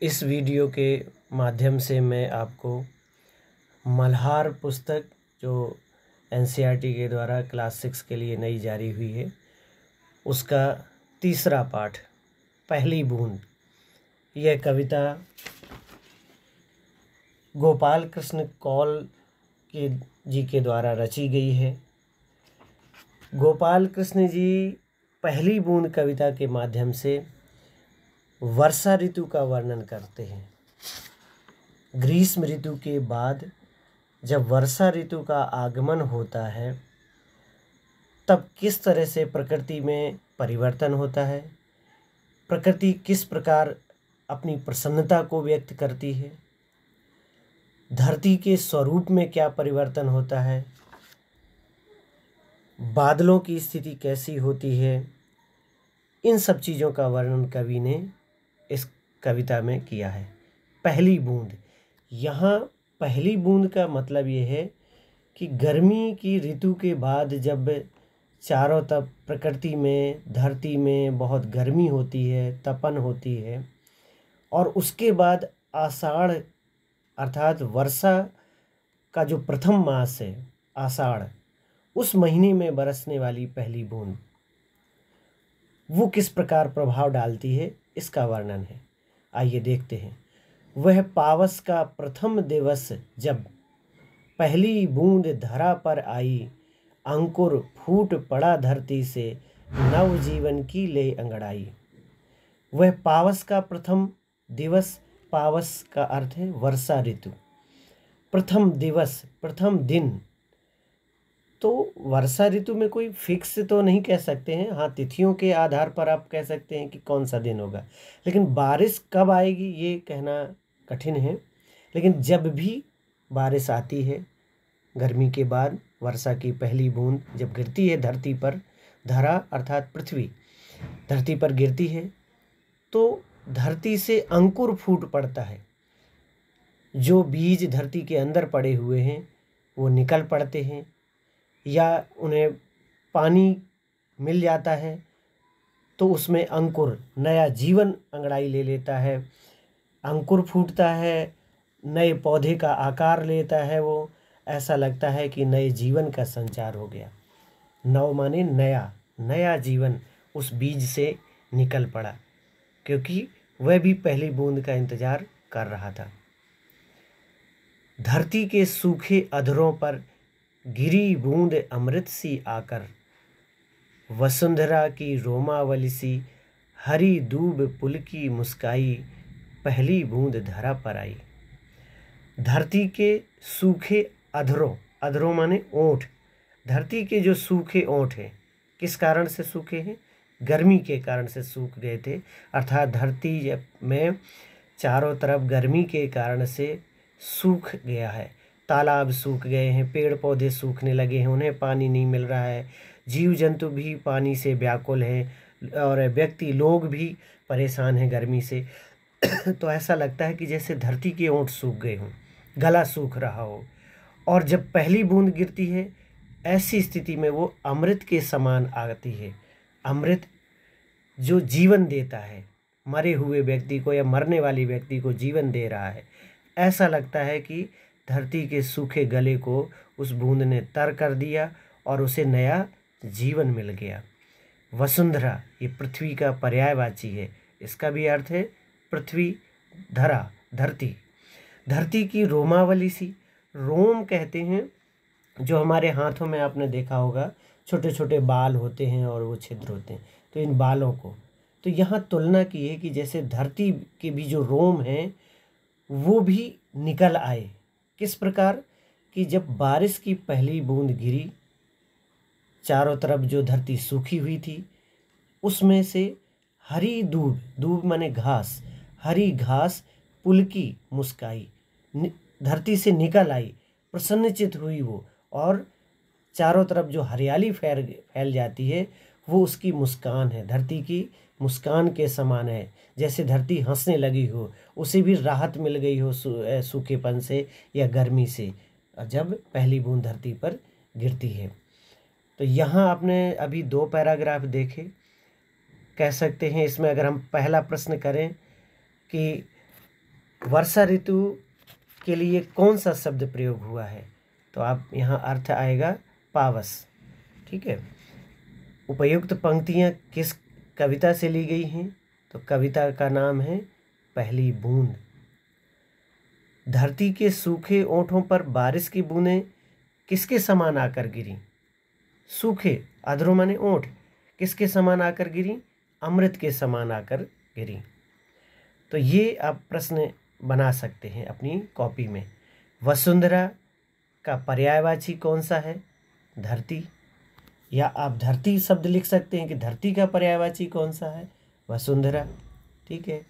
इस वीडियो के माध्यम से मैं आपको मल्हार पुस्तक जो एनसीईआरटी के द्वारा क्लास 6 के लिए नई जारी हुई है उसका तीसरा पाठ पहली बूंद, यह कविता गोपाल कृष्ण कौल जी के द्वारा रची गई है। गोपाल कृष्ण जी पहली बूंद कविता के माध्यम से वर्षा ऋतु का वर्णन करते हैं। ग्रीष्म ऋतु के बाद जब वर्षा ऋतु का आगमन होता है तब किस तरह से प्रकृति में परिवर्तन होता है, प्रकृति किस प्रकार अपनी प्रसन्नता को व्यक्त करती है, धरती के स्वरूप में क्या परिवर्तन होता है, बादलों की स्थिति कैसी होती है, इन सब चीज़ों का वर्णन कवि ने इस कविता में किया है। पहली बूंद, यहाँ पहली बूंद का मतलब ये है कि गर्मी की ऋतु के बाद जब चारों तरफ प्रकृति में, धरती में बहुत गर्मी होती है, तपन होती है, और उसके बाद आषाढ़ अर्थात वर्षा का जो प्रथम मास है आषाढ़, उस महीने में बरसने वाली पहली बूंद वो किस प्रकार प्रभाव डालती है इसका वर्णन है। आइए देखते हैं। वह पावस का प्रथम दिवस जब पहली बूंद धरा पर आई, अंकुर फूट पड़ा धरती से, नव जीवन की ले अंगड़ाई। वह पावस का प्रथम दिवस, पावस का अर्थ है वर्षा ऋतु, प्रथम दिवस प्रथम दिन, तो वर्षा ऋतु में कोई फिक्स तो नहीं कह सकते हैं। हाँ, तिथियों के आधार पर आप कह सकते हैं कि कौन सा दिन होगा, लेकिन बारिश कब आएगी ये कहना कठिन है। लेकिन जब भी बारिश आती है, गर्मी के बाद वर्षा की पहली बूंद जब गिरती है धरती पर, धरा अर्थात पृथ्वी धरती पर गिरती है, तो धरती से अंकुर फूट पड़ता है। जो बीज धरती के अंदर पड़े हुए हैं वो निकल पड़ते हैं या उन्हें पानी मिल जाता है, तो उसमें अंकुर नया जीवन अंगड़ाई ले लेता है, अंकुर फूटता है, नए पौधे का आकार लेता है। वो ऐसा लगता है कि नए जीवन का संचार हो गया। नव माने नया, नया जीवन उस बीज से निकल पड़ा, क्योंकि वह भी पहली बूंद का इंतजार कर रहा था। धरती के सूखे अधरों पर गिरी बूंद अमृत सी आकर, वसुंधरा की रोमावली सी, हरी दूब पुलकी मुस्काई, पहली बूंद धरा पर आई। धरती के सूखे अधरों, अधरों माने ओंठ, धरती के जो सूखे ओंठ हैं, किस कारण से सूखे हैं? गर्मी के कारण से सूख गए थे। अर्थात धरती में चारों तरफ गर्मी के कारण से सूख गया है। तालाब सूख गए हैं, पेड़ पौधे सूखने लगे हैं, उन्हें पानी नहीं मिल रहा है, जीव जंतु भी पानी से व्याकुल हैं और व्यक्ति लोग भी परेशान हैं गर्मी से। तो ऐसा लगता है कि जैसे धरती के ओंठ सूख गए हों, गला सूख रहा हो। और जब पहली बूंद गिरती है, ऐसी स्थिति में वो अमृत के समान आती है। अमृत जो जीवन देता है, मरे हुए व्यक्ति को या मरने वाले व्यक्ति को जीवन दे रहा है। ऐसा लगता है कि धरती के सूखे गले को उस बूंद ने तर कर दिया और उसे नया जीवन मिल गया। वसुंधरा ये पृथ्वी का पर्यायवाची है, इसका भी अर्थ है पृथ्वी, धरा, धरती। धरती की रोमावली सी, रोम कहते हैं जो हमारे हाथों में आपने देखा होगा, छोटे छोटे बाल होते हैं और वो छिद्र होते हैं, तो इन बालों को तो यहाँ तुलना की है कि जैसे धरती के भी जो रोम हैं वो भी निकल आए। किस प्रकार कि जब बारिश की पहली बूंद गिरी, चारों तरफ जो धरती सूखी हुई थी उसमें से हरी दूब, दूब माने घास, हरी घास पुलकी मुस्काई, धरती से निकल आई, प्रसन्नचित हुई वो, और चारों तरफ जो हरियाली फैल जाती है वो उसकी मुस्कान है, धरती की मुस्कान के समान है। जैसे धरती हंसने लगी हो, उसे भी राहत मिल गई हो सूखेपन से या गर्मी से, जब पहली बूंद धरती पर गिरती है। तो यहाँ आपने अभी 2 पैराग्राफ देखे। कह सकते हैं इसमें अगर हम पहला प्रश्न करें कि वर्षा ऋतु के लिए कौन सा शब्द प्रयोग हुआ है? तो आप यहाँ अर्थ आएगा पावस। ठीक है। उपयुक्त पंक्तियाँ किस कविता से ली गई हैं? तो कविता का नाम है पहली बूंद। धरती के सूखे ओंठों पर बारिश की बूंदें किसके समान आकर गिरी? सूखे, अधरों माने ओंठ, किसके समान आकर गिरी? अमृत के समान आकर गिरी। तो ये आप प्रश्न बना सकते हैं अपनी कॉपी में। वसुंधरा का पर्यायवाची कौन सा है? धरती। या आप धरती शब्द लिख सकते हैं कि धरती का पर्यायवाची कौन सा है? वसुंधरा। ठीक है।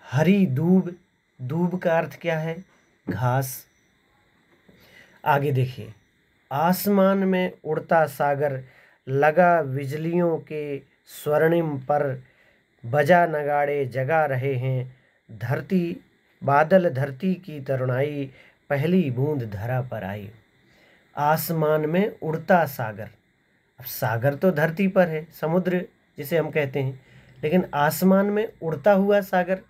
हरी दूब, दूब का अर्थ क्या है? घास। आगे देखिए, आसमान में उड़ता सागर, लगा बिजलियों के स्वर्णिम पर, बजा नगाड़े जगा रहे हैं, धरती बादल धरती की तरुणाई, पहली बूंद धरा पर आई। आसमान में उड़ता सागर, अब सागर तो धरती पर है, समुद्र जिसे हम कहते हैं, लेकिन आसमान में उड़ता हुआ सागर,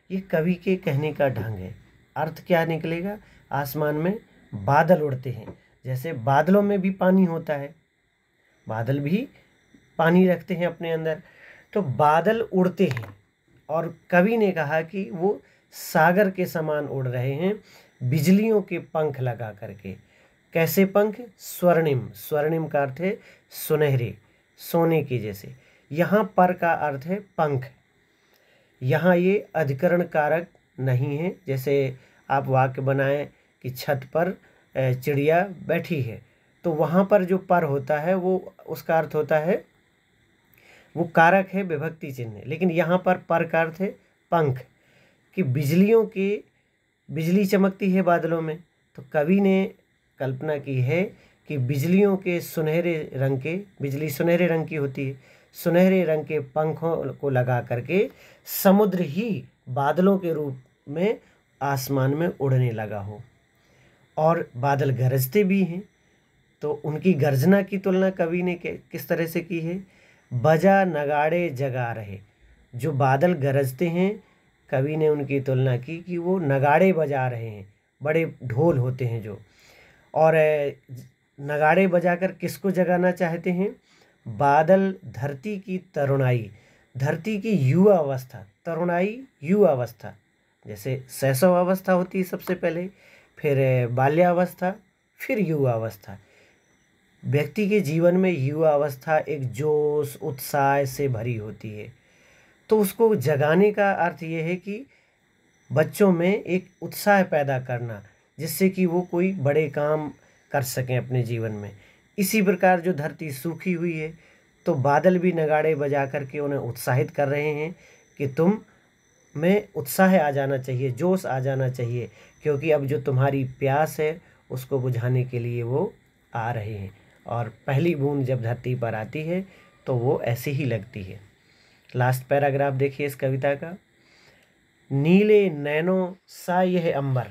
ये कवि के कहने का ढंग है। अर्थ क्या निकलेगा? आसमान में बादल उड़ते हैं, जैसे बादलों में भी पानी होता है, बादल भी पानी रखते हैं अपने अंदर, तो बादल उड़ते हैं। और कवि ने कहा कि वो सागर के समान उड़ रहे हैं, बिजलियों के पंख लगा करके। कैसे पंख? स्वर्णिम। स्वर्णिम का अर्थ है सुनहरे, सोने के जैसे। यहाँ पर का अर्थ है पंख। यहाँ ये अधिकरण कारक नहीं है। जैसे आप वाक्य बनाएं कि छत पर चिड़िया बैठी है, तो वहाँ पर जो पर होता है वो उसका अर्थ होता है, वो कारक है, विभक्ति चिन्ह। लेकिन यहाँ पर का अर्थ है पंख, कि बिजलियों के, बिजली चमकती है बादलों में, तो कवि ने कल्पना की है कि बिजलियों के सुनहरे रंग के, बिजली सुनहरे रंग की होती है, सुनहरे रंग के पंखों को लगा करके समुद्र ही बादलों के रूप में आसमान में उड़ने लगा हो। और बादल गरजते भी हैं, तो उनकी गर्जना की तुलना कवि ने किस तरह से की है? बजा नगाड़े जगा रहे। जो बादल गरजते हैं, कवि ने उनकी तुलना की कि वो नगाड़े बजा रहे हैं, बड़े ढोल होते हैं जो। और नगाड़े बजाकर किसको जगाना चाहते हैं? बादल धरती की तरुणाई, धरती की युवा अवस्था, तरुणाई युवा अवस्था, जैसे शैशव अवस्था होती है सबसे पहले, फिर बाल्यावस्था, फिर युवा अवस्था। व्यक्ति के जीवन में युवा अवस्था एक जोश उत्साह से भरी होती है, तो उसको जगाने का अर्थ ये है कि बच्चों में एक उत्साह पैदा करना, जिससे कि वो कोई बड़े काम कर सकें अपने जीवन में। इसी प्रकार जो धरती सूखी हुई है, तो बादल भी नगाड़े बजा करके उन्हें उत्साहित कर रहे हैं कि तुम में उत्साह आ जाना चाहिए, जोश आ जाना चाहिए, क्योंकि अब जो तुम्हारी प्यास है उसको बुझाने के लिए वो आ रहे हैं। और पहली बूंद जब धरती पर आती है तो वो ऐसी ही लगती है। लास्ट पैराग्राफ देखिए इस कविता का। नीले नैनो साय है अंबर,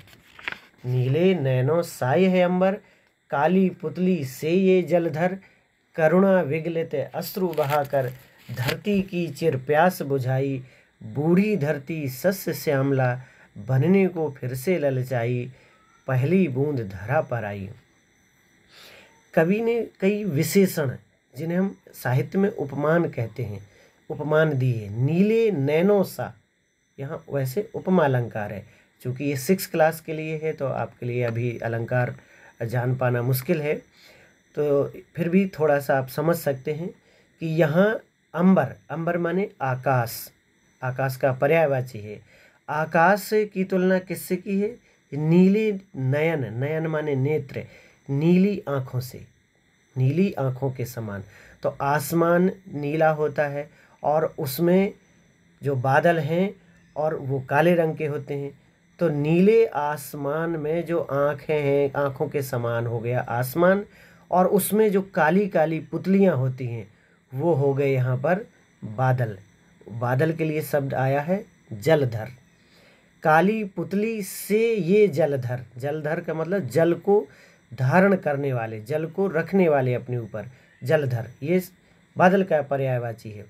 नीले नैनो साय है अंबर, काली पुतली से ये जलधर, करुणा विगलित अश्रु बहाकर, धरती की चिर प्यास बुझाई, बूढ़ी धरती सस्य श्यामला, बनने को फिर से ललचाई, पहली बूंद धरा पर आई। कवि ने कई विशेषण, जिन्हें हम साहित्य में उपमान कहते हैं, उपमान दिए। नीले नैनो सा, यहाँ वैसे उपमा अलंकार है, चूँकि ये 6 क्लास के लिए है तो आपके लिए अभी अलंकार जान पाना मुश्किल है, तो फिर भी थोड़ा सा आप समझ सकते हैं कि यहाँ अंबर, अंबर माने आकाश, आकाश का पर्यायवाची है। आकाश की तुलना किससे की है? नीले नयन, नयन माने नेत्र, नीली आँखों से, नीली आँखों के समान। तो आसमान नीला होता है और उसमें जो बादल हैं और वो काले रंग के होते हैं, तो नीले आसमान में जो आँखें हैं, आँखों के समान हो गया आसमान, और उसमें जो काली काली पुतलियाँ होती हैं वो हो गए यहाँ पर बादल। बादल के लिए शब्द आया है जलधर। काली पुतली से ये जलधर, जलधर का मतलब जल को धारण करने वाले, जल को रखने वाले अपने ऊपर, जलधर, ये बादल का पर्यायवाची है।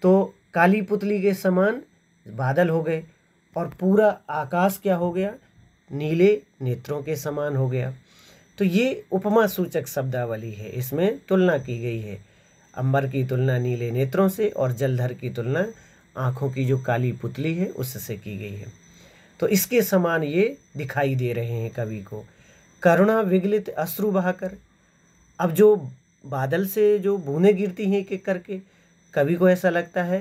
तो काली पुतली के समान बादल हो गए, और पूरा आकाश क्या हो गया, नीले नेत्रों के समान हो गया। तो ये उपमा सूचक शब्दावली है, इसमें तुलना की गई है। अंबर की तुलना नीले नेत्रों से और जलधर की तुलना आँखों की जो काली पुतली है उससे की गई है। तो इसके समान ये दिखाई दे रहे हैं कवि को। करुणा विगलित अश्रु बहाकर, अब जो बादल से जो बूंदें गिरती हैं एक एक करके, कवि को ऐसा लगता है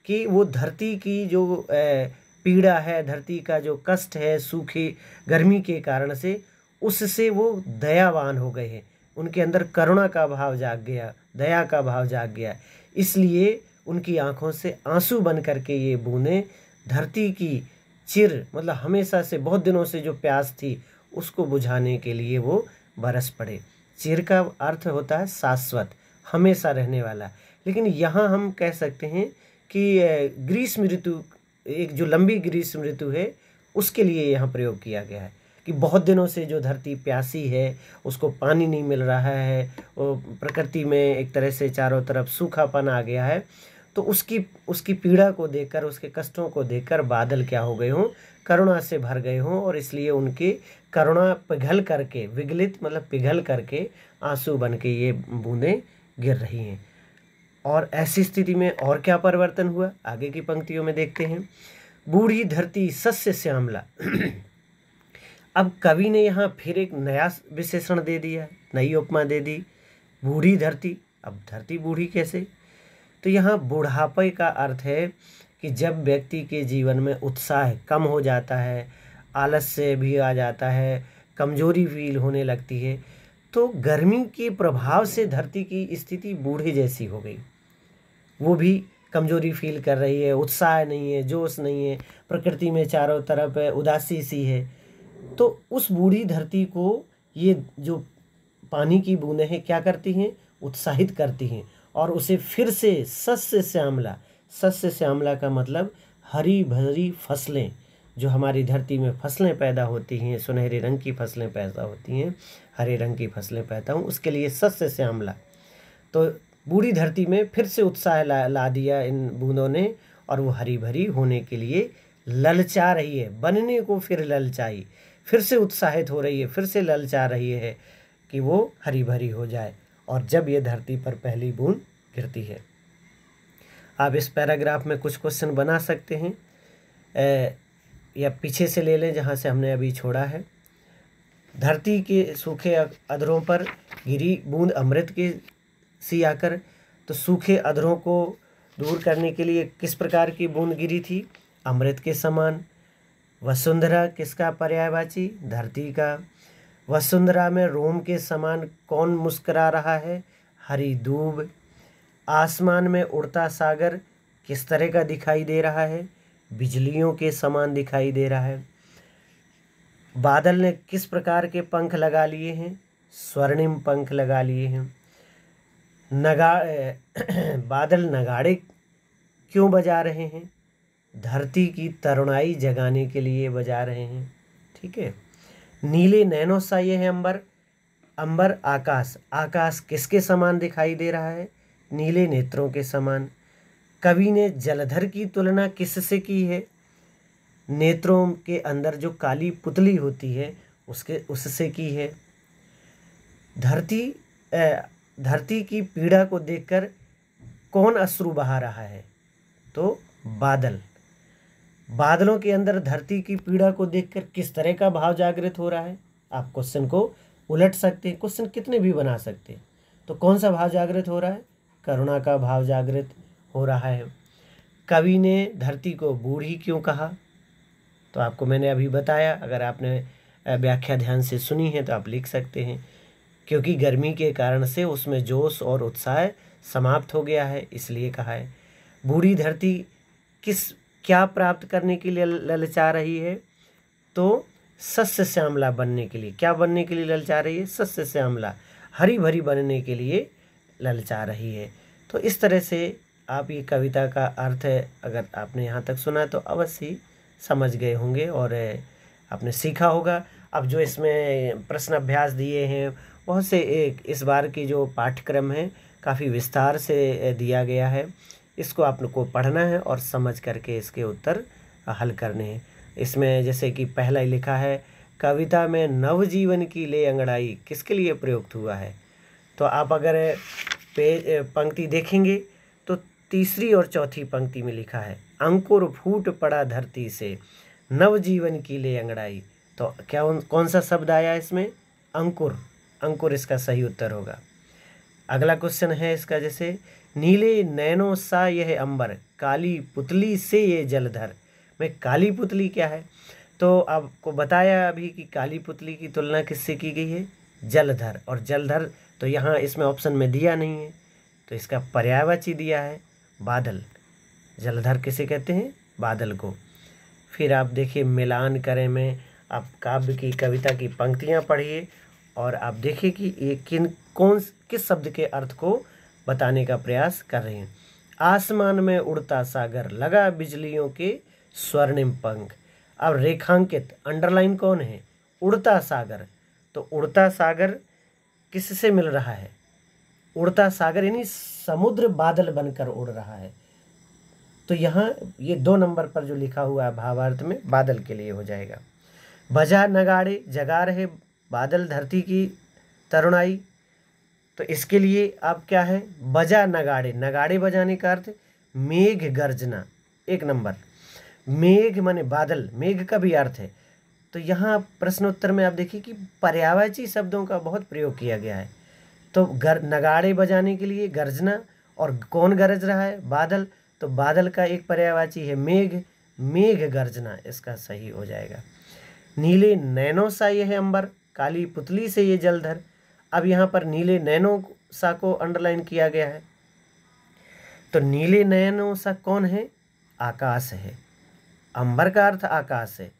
कि वो धरती की जो पीड़ा है, धरती का जो कष्ट है सूखे गर्मी के कारण से, उससे वो दयावान हो गए हैं, उनके अंदर करुणा का भाव जाग गया, दया का भाव जाग गया। इसलिए उनकी आंखों से आंसू बन करके ये बूंदें धरती की चिर मतलब हमेशा से बहुत दिनों से जो प्यास थी उसको बुझाने के लिए वो बरस पड़े। चिर का अर्थ होता है शाश्वत, हमेशा रहने वाला। लेकिन यहाँ हम कह सकते हैं कि ग्रीष्म ऋतु, एक जो लंबी ग्रीष्म ऋतु है उसके लिए यहाँ प्रयोग किया गया है कि बहुत दिनों से जो धरती प्यासी है, उसको पानी नहीं मिल रहा है, वो प्रकृति में एक तरह से चारों तरफ सूखापन आ गया है। तो उसकी पीड़ा को देखकर, उसके कष्टों को देखकर बादल क्या हो गए हों, करुणा से भर गए हों, और इसलिए उनकी करुणा पिघल करके, विगलित मतलब पिघल करके आंसू बन के ये बूंदें गिर रही हैं। और ऐसी स्थिति में और क्या परिवर्तन हुआ, आगे की पंक्तियों में देखते हैं। बूढ़ी धरती सस्य श्यामला। अब कवि ने यहाँ फिर एक नया विशेषण दे दिया, नई उपमा दे दी, बूढ़ी धरती। अब धरती बूढ़ी कैसे? तो यहाँ बुढ़ापे का अर्थ है कि जब व्यक्ति के जीवन में उत्साह कम हो जाता है, आलस्य भी आ जाता है, कमजोरी फील होने लगती है, तो गर्मी के प्रभाव से धरती की स्थिति बूढ़े जैसी हो गई। वो भी कमजोरी फील कर रही है, उत्साह नहीं है, जोश नहीं है, प्रकृति में चारों तरफ उदासी सी है। तो उस बूढ़ी धरती को ये जो पानी की बूंदें हैं क्या करती हैं, उत्साहित करती हैं, और उसे फिर से सस्य श्यामला, सस्य श्यामला का मतलब हरी भरी फसलें, जो हमारी धरती में फसलें पैदा होती हैं, सुनहरे रंग की फसलें पैदा होती हैं, हरे रंग की फसलें पैदा हों, उसके लिए सस्य श्यामला। तो बूढ़ी धरती में फिर से उत्साह ला दिया इन बूंदों ने, और वो हरी भरी होने के लिए ललचा रही है, बनने को फिर ललचाई, फिर से उत्साहित हो रही है, फिर से ललचा रही है कि वो हरी भरी हो जाए। और जब ये धरती पर पहली बूंद गिरती है, आप इस पैराग्राफ में कुछ क्वेश्चन बना सकते हैं, या पीछे से ले लें जहाँ से हमने अभी छोड़ा है। धरती के सूखे अधरों पर गिरी बूंद अमृत की सी आकर, तो सूखे अधरों को दूर करने के लिए किस प्रकार की बूंद गिरी थी, अमृत के समान। वसुंधरा किसका पर्यायवाची, धरती का। वसुंधरा में रोम के समान कौन मुस्कुरा रहा है, हरी दूब। आसमान में उड़ता सागर किस तरह का दिखाई दे रहा है, बिजलियों के समान दिखाई दे रहा है। बादल ने किस प्रकार के पंख लगा लिए हैं, स्वर्णिम पंख लगा लिए हैं। बादल नगाड़े क्यों बजा रहे हैं, धरती की तरुणाई जगाने के लिए बजा रहे हैं। ठीक है। नीले नैनों सा ये है अंबर, अंबर आकाश, आकाश किसके समान दिखाई दे रहा है, नीले नेत्रों के समान। कवि ने जलधर की तुलना किससे की है, नेत्रों के अंदर जो काली पुतली होती है उससे की है। धरती की पीड़ा को देखकर कौन अश्रु बहा रहा है, तो बादल। बादलों के अंदर धरती की पीड़ा को देखकर किस तरह का भाव जागृत हो रहा है। आप क्वेश्चन को उलट सकते हैं, क्वेश्चन कितने भी बना सकते हैं। तो कौन सा भाव जागृत हो रहा है, करुणा का भाव जागृत हो रहा है। कवि ने धरती को बूढ़ी क्यों कहा, तो आपको मैंने अभी बताया, अगर आपने व्याख्या ध्यान से सुनी है तो आप लिख सकते हैं, क्योंकि गर्मी के कारण से उसमें जोश और उत्साह समाप्त हो गया है, इसलिए कहा है। बूढ़ी धरती क्या प्राप्त करने के लिए ललचा रही है, तो सस्य श्यामला बनने के लिए। क्या बनने के लिए ललचा रही है, सस्य श्यामला, हरी भरी बनने के लिए ललचा रही है। तो इस तरह से आप ये कविता का अर्थ अगर आपने यहाँ तक सुना तो अवश्य ही समझ गए होंगे और आपने सीखा होगा। अब जो इसमें प्रश्न अभ्यास दिए हैं बहुत से, इस बार की जो पाठ्यक्रम है काफ़ी विस्तार से दिया गया है, इसको आपको पढ़ना है और समझ करके इसके उत्तर हल करने हैं। इसमें जैसे कि पहला ही लिखा है, कविता में नवजीवन की ले अंगड़ाई किसके लिए प्रयुक्त हुआ है। तो आप अगर पंक्ति देखेंगे तो तीसरी और चौथी पंक्ति में लिखा है, अंकुर फूट पड़ा धरती से नवजीवन की ले अंगड़ाई। तो क्या कौन सा शब्द आया इसमें, अंकुर। अंकुर इसका सही उत्तर होगा। अगला क्वेश्चन है इसका, जैसे नीले नैनों सा यह अंबर काली पुतली से ये जलधर। में काली पुतली क्या है, तो आपको बताया अभी कि काली पुतली की तुलना किससे की गई है, जलधर। और जलधर तो यहाँ इसमें ऑप्शन में दिया नहीं है, तो इसका पर्यायवाची दिया है बादल। जलधर किसे कहते हैं, बादल को। फिर आप देखिए मिलान करें में आप काव्य की कविता की पंक्तियाँ पढ़िए और आप देखिए कि ये किस शब्द के अर्थ को बताने का प्रयास कर रहे हैं। आसमान में उड़ता सागर लगा बिजलियों के स्वर्णिम पंख। अब रेखांकित अंडरलाइन कौन है, उड़ता सागर। तो उड़ता सागर किससे मिल रहा है, उड़ता सागर यानी समुद्र बादल बनकर उड़ रहा है। तो यहाँ ये 2 नंबर पर जो लिखा हुआ है भावार्थ में बादल के लिए हो जाएगा। बजा नगाड़े जगा रहे बादल धरती की तरुणाई। तो इसके लिए आप क्या है, बजा नगाड़े, नगाड़े बजाने का अर्थ मेघ गर्जना। 1 नंबर, मेघ माने बादल, मेघ का भी अर्थ है। तो यहाँ प्रश्नोत्तर में आप देखिए कि पर्यायवाची शब्दों का बहुत प्रयोग किया गया है। तो नगाड़े बजाने के लिए गर्जना, और कौन गरज रहा है, बादल। तो बादल का एक पर्यायवाची है मेघ, मेघ गर्जना इसका सही हो जाएगा। नीले नैनों सा ये है अंबर काली पुतली से ये जलधर। अब यहाँ पर नीले नैनों सा को अंडरलाइन किया गया है। तो नीले नैनों सा कौन है, आकाश है। अंबर का अर्थ आकाश है,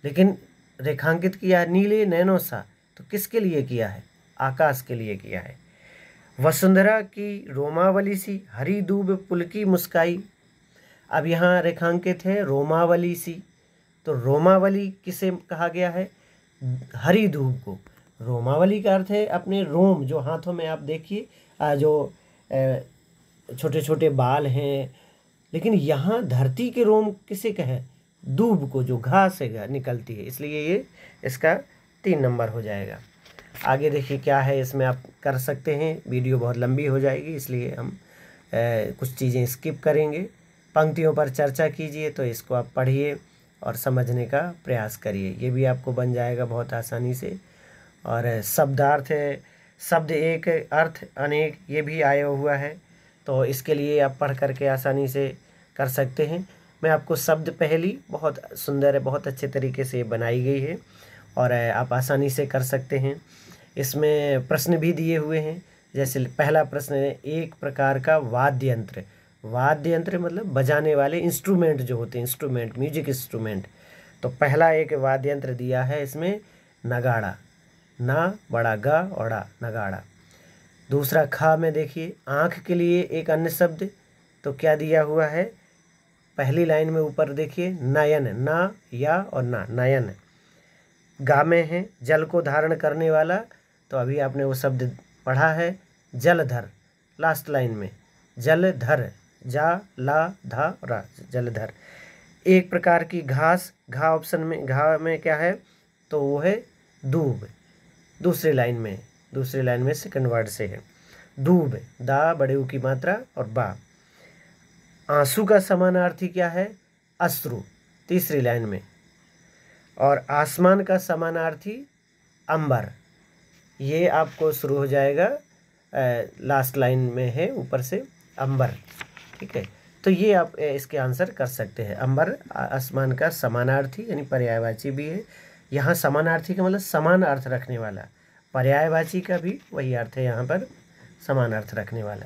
लेकिन रेखांकित किया नीले नैनों सा, तो किसके लिए किया है, आकाश के लिए किया है। वसुंधरा की रोमावली सी हरी दूब पुलकी मुस्काई। अब यहाँ रेखांकित है रोमावली सी। तो रोमावली किसे कहा गया है, हरी दूब को। रोमावली का अर्थ है अपने रोम, जो हाथों में आप देखिए जो छोटे छोटे बाल हैं। लेकिन यहाँ धरती के रोम किसे कहे, दूब को, जो घास से निकलती है, इसलिए ये इसका 3 नंबर हो जाएगा। आगे देखिए क्या है इसमें, आप कर सकते हैं, वीडियो बहुत लंबी हो जाएगी इसलिए हम कुछ चीज़ें स्किप करेंगे। पंक्तियों पर चर्चा कीजिए, तो इसको आप पढ़िए और समझने का प्रयास करिए, ये भी आपको बन जाएगा बहुत आसानी से। और शब्दार्थ है, शब्द एक अर्थ अनेक, ये भी आया हुआ है, तो इसके लिए आप पढ़ करके आसानी से कर सकते हैं। मैं आपको शब्द पहेली बहुत सुंदर है, बहुत अच्छे तरीके से बनाई गई है और आप आसानी से कर सकते हैं। इसमें प्रश्न भी दिए हुए हैं, जैसे पहला प्रश्न है, एक प्रकार का वाद्य यंत्र। वाद्य यंत्र मतलब बजाने वाले इंस्ट्रूमेंट जो होते हैं, इंस्ट्रूमेंट, म्यूजिक इंस्ट्रूमेंट। तो पहला एक वाद्य यंत्र दिया है इसमें नगाड़ा, ना बड़ा गा और डा, नगाड़ा। दूसरा खा में देखिए आँख के लिए एक अन्य शब्द, तो क्या दिया हुआ है, पहली लाइन में ऊपर देखिए नयन, ना या और ना, नयन। गा में है जल को धारण करने वाला, तो अभी आपने वो शब्द पढ़ा है जलधर, लास्ट लाइन में जलधर, जा ला धा रा, जलधर। एक प्रकार की घास, घा ऑप्शन में, घा में क्या है, तो वो है दूब, दूसरी लाइन में सेकंड वर्ड से है दूब, दा बड़े ऊ की मात्रा और बा। आंसू का समानार्थी क्या है, अश्रु, तीसरी लाइन में। और आसमान का समानार्थी अंबर, ये आपको शुरू हो जाएगा लास्ट लाइन में है ऊपर से अंबर, ठीक है। तो ये आप इसके आंसर कर सकते हैं। अंबर आसमान का समानार्थी यानी पर्यायवाची भी है। यहाँ समानार्थी का मतलब समान अर्थ रखने वाला, पर्यायवाची का भी वही अर्थ है यहाँ पर, समान अर्थ रखने वाला।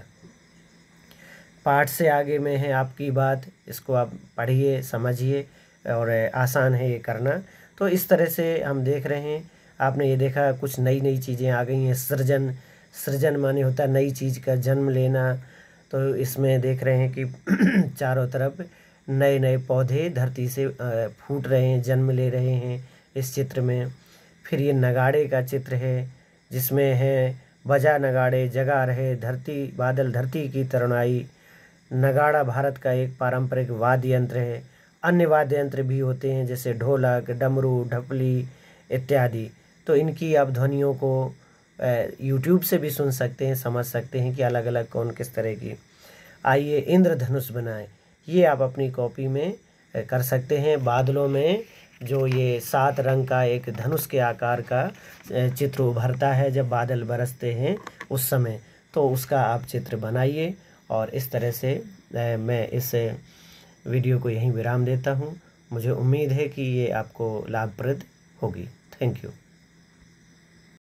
पाठ से आगे में है आपकी बात, इसको आप पढ़िए समझिए और आसान है ये करना। तो इस तरह से हम देख रहे हैं, आपने ये देखा कुछ नई नई चीज़ें आ गई हैं। सृजन, सृजन माने होता है नई चीज़ का जन्म लेना। तो इसमें देख रहे हैं कि चारों तरफ नए नए पौधे धरती से फूट रहे हैं, जन्म ले रहे हैं इस चित्र में। फिर ये नगाड़े का चित्र है जिसमें है बजा नगाड़े जगा रहे धरती बादल धरती की तरुणाई। नगाड़ा भारत का एक पारंपरिक वाद्य यंत्र है। अन्य वाद्य यंत्र भी होते हैं जैसे ढोलक, डमरू, ढपली इत्यादि। तो इनकी आप ध्वनियों को यूट्यूब से भी सुन सकते हैं, समझ सकते हैं कि अलग अलग कौन किस तरह की। आइए इंद्रधनुष बनाएं। ये आप अपनी कॉपी में कर सकते हैं। बादलों में जो ये 7 रंग का एक धनुष के आकार का चित्र उभरता है जब बादल बरसते हैं उस समय, तो उसका आप चित्र बनाइए। और इस तरह से मैं इस वीडियो को यहीं विराम देता हूँ। मुझे उम्मीद है कि ये आपको लाभप्रद होगी। Thank you.